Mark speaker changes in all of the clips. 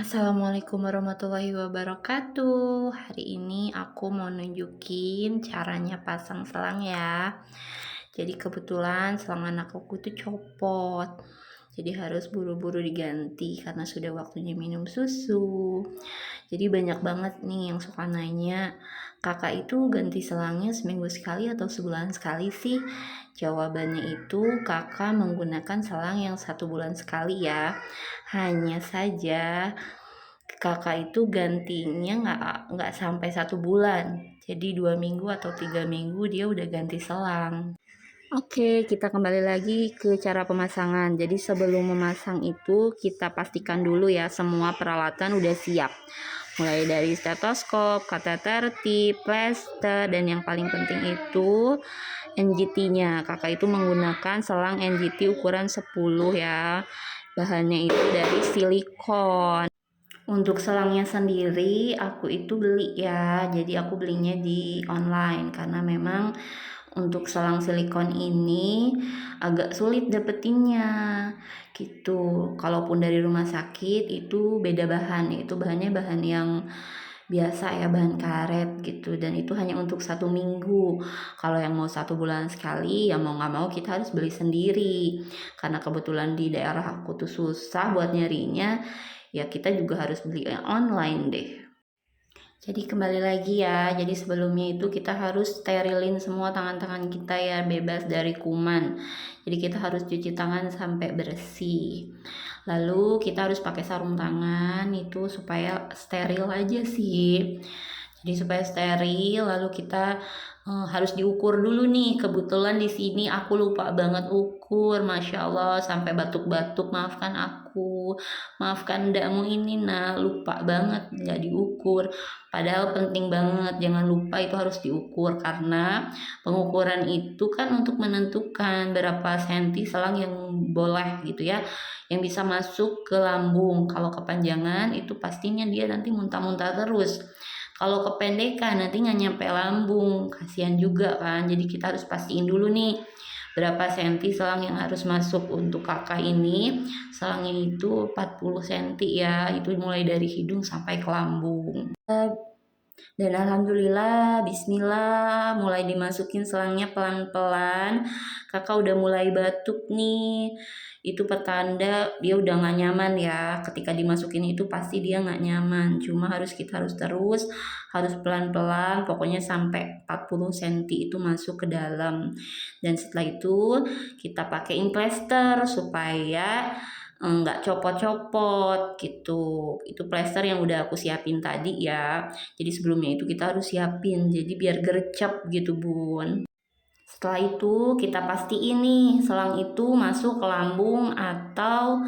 Speaker 1: Assalamualaikum warahmatullahi wabarakatuh. Hari ini aku mau nunjukin caranya pasang selang ya. Jadi kebetulan selang anak aku tuh copot. Jadi harus buru-buru diganti karena sudah waktunya minum susu. Jadi banyak banget nih yang suka nanya, kakak itu ganti selangnya seminggu sekali atau sebulan sekali sih? Jawabannya itu kakak menggunakan selang yang 1 bulan sekali ya. Hanya saja kakak itu gantinya nggak sampai 1 bulan. Jadi 2 minggu atau 3 minggu dia udah ganti selang. Oke, kita kembali lagi ke cara pemasangan. Jadi sebelum memasang itu kita pastikan dulu ya semua peralatan udah siap. Mulai dari stetoskop, kateter tip, plester, dan yang paling penting itu NGT-nya. Kakak itu menggunakan selang NGT ukuran 10 ya. Bahannya itu dari silikon. Untuk selangnya sendiri aku itu beli ya, jadi aku belinya di online karena memang untuk selang silikon ini agak sulit dapetinnya gitu. Kalaupun dari rumah sakit itu beda bahan, itu bahannya bahan yang biasa ya, bahan karet gitu, dan itu hanya untuk 1 minggu. Kalau yang mau 1 bulan sekali ya mau nggak mau kita harus beli sendiri, karena kebetulan di daerah aku tuh susah buat nyarinya, ya kita juga harus beli online deh. Jadi kembali lagi ya, jadi sebelumnya itu kita harus sterilin semua tangan-tangan kita ya, bebas dari kuman. Jadi kita harus cuci tangan sampai bersih. Lalu kita harus pakai sarung tangan itu supaya steril aja sih. Jadi supaya steril, lalu kita harus diukur dulu nih. Kebetulan di sini aku lupa banget ukur, masya Allah sampai batuk-batuk. Maafkan aku, maafkan ndakmu ini, nah lupa banget nggak diukur. Padahal penting banget, jangan lupa itu harus diukur karena pengukuran itu kan untuk menentukan berapa senti selang yang boleh gitu ya, yang bisa masuk ke lambung. Kalau kepanjangan itu pastinya dia nanti muntah-muntah terus. Kalau kependekan nanti nggak nyampe lambung, kasihan juga kan. Jadi kita harus pastiin dulu nih berapa senti selang yang harus masuk. Untuk kakak ini selangnya itu 40 senti ya, itu mulai dari hidung sampai ke lambung. Dan alhamdulillah, bismillah, mulai dimasukin selangnya pelan-pelan. Kakak udah mulai batuk nih. Itu pertanda dia udah gak nyaman ya. Ketika dimasukin itu pasti dia gak nyaman. Cuma kita harus terus, harus pelan-pelan. Pokoknya sampai 40 cm itu masuk ke dalam. Dan setelah itu kita pakein plester supaya nggak copot-copot gitu. Itu plester yang udah aku siapin tadi ya. Jadi sebelumnya itu kita harus siapin, jadi biar gercep gitu bun. Setelah itu kita pastiin nih selang itu masuk ke lambung atau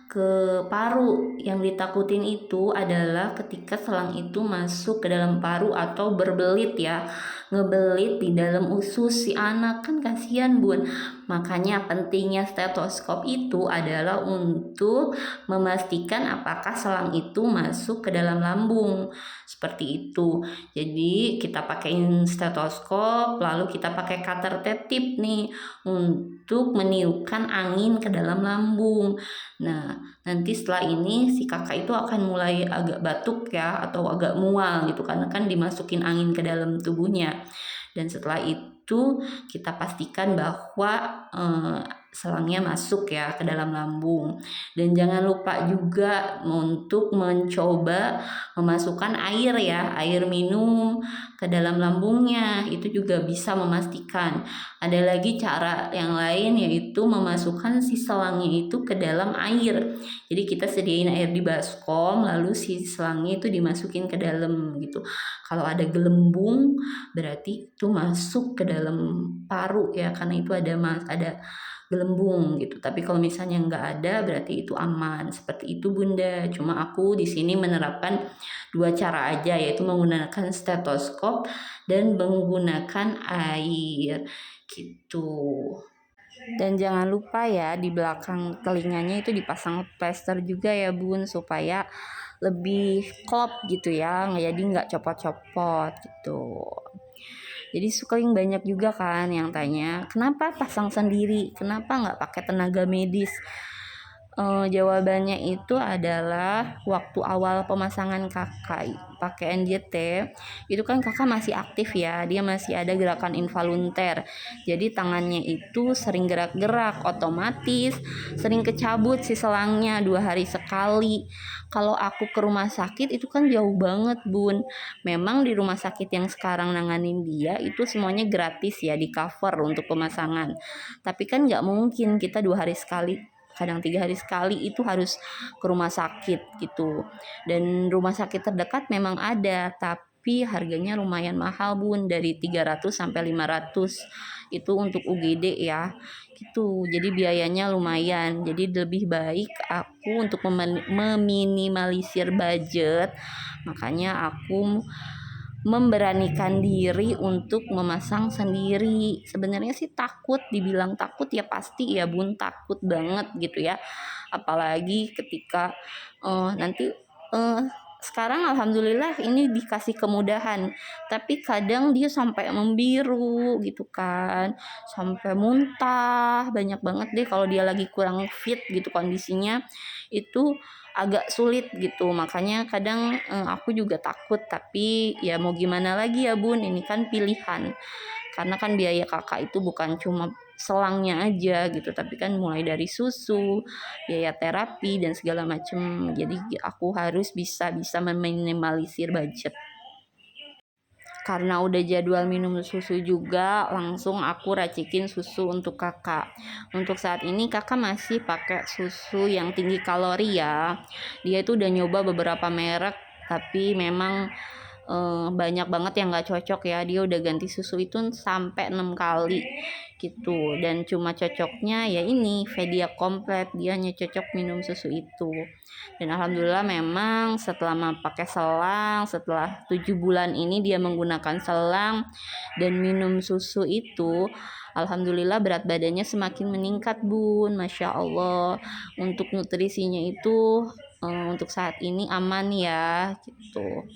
Speaker 1: ke paru. Yang ditakutin itu adalah ketika selang itu masuk ke dalam paru atau berbelit ya, ngebelit di dalam usus si anak, kan kasihan bun. Makanya pentingnya stetoskop itu adalah untuk memastikan apakah selang itu masuk ke dalam lambung, seperti itu. Jadi kita pakein stetoskop, lalu kita pakai cutter tip nih untuk meniupkan angin ke dalam lambung. Nah, nanti setelah ini si kakak itu akan mulai agak batuk ya, atau agak mual gitu, karena kan dimasukin angin ke dalam tubuhnya. Dan setelah itu kita pastikan bahwa selangnya masuk ya ke dalam lambung. Dan jangan lupa juga untuk mencoba memasukkan air ya, air minum ke dalam lambungnya. Itu juga bisa memastikan. Ada lagi cara yang lain, yaitu memasukkan si selangnya itu ke dalam air. Jadi kita sediain air di baskom, lalu si selangnya itu dimasukin ke dalam gitu. Kalau ada gelembung berarti itu masuk ke dalam paru ya, karena itu ada gelembung gitu. Tapi kalau misalnya nggak ada berarti itu aman. Seperti itu bunda. Cuma aku di sini menerapkan 2 cara aja, yaitu menggunakan stetoskop dan menggunakan air gitu. Dan jangan lupa ya di belakang telinganya itu dipasang plester juga ya bun, supaya lebih klop gitu ya, jadi nggak copot-copot gitu. Jadi sering banyak juga kan yang tanya, kenapa pasang sendiri, kenapa nggak pakai tenaga medis? Jawabannya itu adalah waktu awal pemasangan Kakak pakai NJT, itu kan Kakak masih aktif ya, dia masih ada gerakan involunter. Jadi tangannya itu sering gerak-gerak, otomatis sering kecabut si selangnya 2 hari sekali. Kalau aku ke rumah sakit itu kan jauh banget, Bun. Memang di rumah sakit yang sekarang nanganin dia itu semuanya gratis ya, di cover untuk pemasangan. Tapi kan nggak mungkin kita 2 hari sekali, kadang 3 hari sekali itu harus ke rumah sakit gitu. Dan rumah sakit terdekat memang ada, tapi harganya lumayan mahal, Bun, dari 300 sampai 500 itu untuk UGD ya gitu. Jadi biayanya lumayan. Jadi lebih baik aku untuk meminimalisir budget, makanya aku memberanikan diri untuk memasang sendiri. Sebenarnya sih takut, dibilang takut ya pasti ya, Bun, takut banget gitu ya. Apalagi ketika nanti sekarang alhamdulillah ini dikasih kemudahan, tapi kadang dia sampai membiru gitu kan, sampai muntah, banyak banget deh kalau dia lagi kurang fit gitu kondisinya, itu agak sulit gitu. Makanya kadang aku juga takut, tapi ya mau gimana lagi ya, Bun, ini kan pilihan. Karena kan biaya Kakak itu bukan cuma selangnya aja gitu, tapi kan mulai dari susu, biaya terapi dan segala macam. Jadi aku harus bisa meminimalisir budget. Karena udah jadwal minum susu juga, langsung aku racikin susu untuk Kakak. Untuk saat ini Kakak masih pakai susu yang tinggi kalori ya. Dia itu udah nyoba beberapa merek, tapi memang banyak banget yang gak cocok ya. Dia udah ganti susu itu sampai 6 kali gitu, dan cuma cocoknya ya ini Fedia Komplit, dia hanya cocok minum susu itu. Dan alhamdulillah memang setelah pakai selang, setelah 7 bulan ini dia menggunakan selang dan minum susu itu, alhamdulillah berat badannya semakin meningkat, Bun, Masya Allah. Untuk nutrisinya itu untuk saat ini aman ya gitu.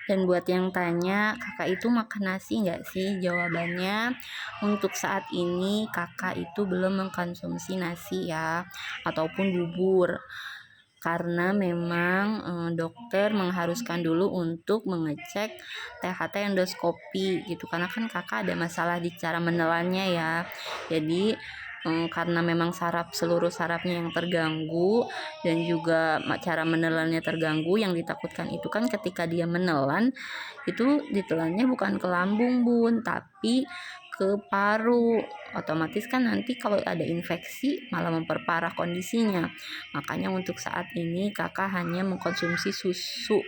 Speaker 1: Dan buat yang tanya, Kakak itu makan nasi nggak sih? Jawabannya, untuk saat ini Kakak itu belum mengkonsumsi nasi ya, ataupun bubur. Karena memang dokter mengharuskan dulu untuk mengecek THT endoskopi gitu. Karena kan Kakak ada masalah di cara menelannya ya. Jadi karena memang seluruh sarafnya yang terganggu dan juga cara menelannya terganggu, yang ditakutkan itu kan ketika dia menelan itu ditelannya bukan ke lambung, Bun, tapi ke paru. Otomatis kan nanti kalau ada infeksi malah memperparah kondisinya. Makanya untuk saat ini Kakak hanya mengkonsumsi susu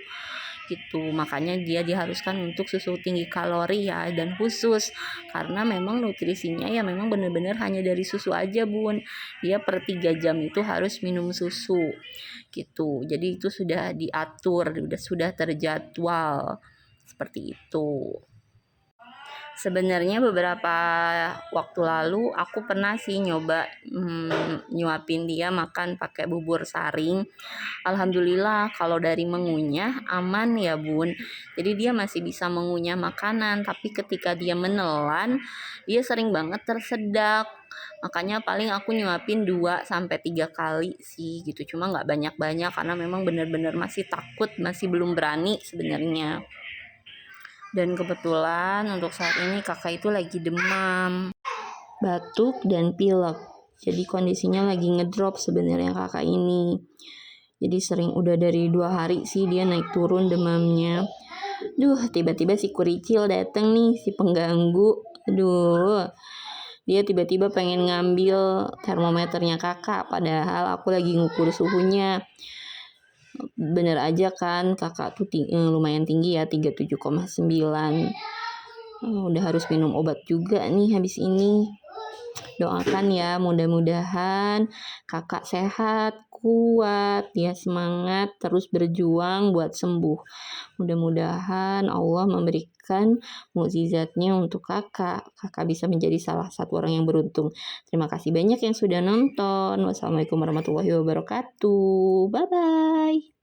Speaker 1: gitu. Makanya dia diharuskan untuk susu tinggi kalori ya, dan khusus karena memang nutrisinya ya memang benar-benar hanya dari susu aja, Bun. Dia per 3 jam itu harus minum susu gitu. Jadi itu sudah diatur, sudah terjadwal seperti itu. Sebenarnya beberapa waktu lalu aku pernah sih nyoba nyuapin dia makan pakai bubur saring. Alhamdulillah kalau dari mengunyah aman ya, Bun. Jadi dia masih bisa mengunyah makanan, tapi ketika dia menelan dia sering banget tersedak. Makanya paling aku nyuapin 2 sampai 3 kali sih gitu. Cuma nggak banyak-banyak karena memang benar-benar masih takut, masih belum berani sebenarnya. Dan kebetulan untuk saat ini Kakak itu lagi demam, batuk, dan pilek. Jadi kondisinya lagi ngedrop sebenarnya Kakak ini. Jadi sering, udah dari 2 hari sih dia naik turun demamnya. Tiba-tiba si kuricil dateng nih, si pengganggu. Dia tiba-tiba pengen ngambil termometernya Kakak, padahal aku lagi ngukur suhunya. Bener aja kan, Kakak tuh lumayan tinggi ya, 37,9. Udah harus minum obat juga nih habis ini. Doakan ya, mudah-mudahan Kakak sehat, kuat, ya semangat, terus berjuang buat sembuh. Mudah-mudahan Allah memberikan mukjizatnya untuk Kakak. Kakak bisa menjadi salah satu orang yang beruntung. Terima kasih banyak yang sudah nonton. Wassalamualaikum warahmatullahi wabarakatuh. Bye-bye.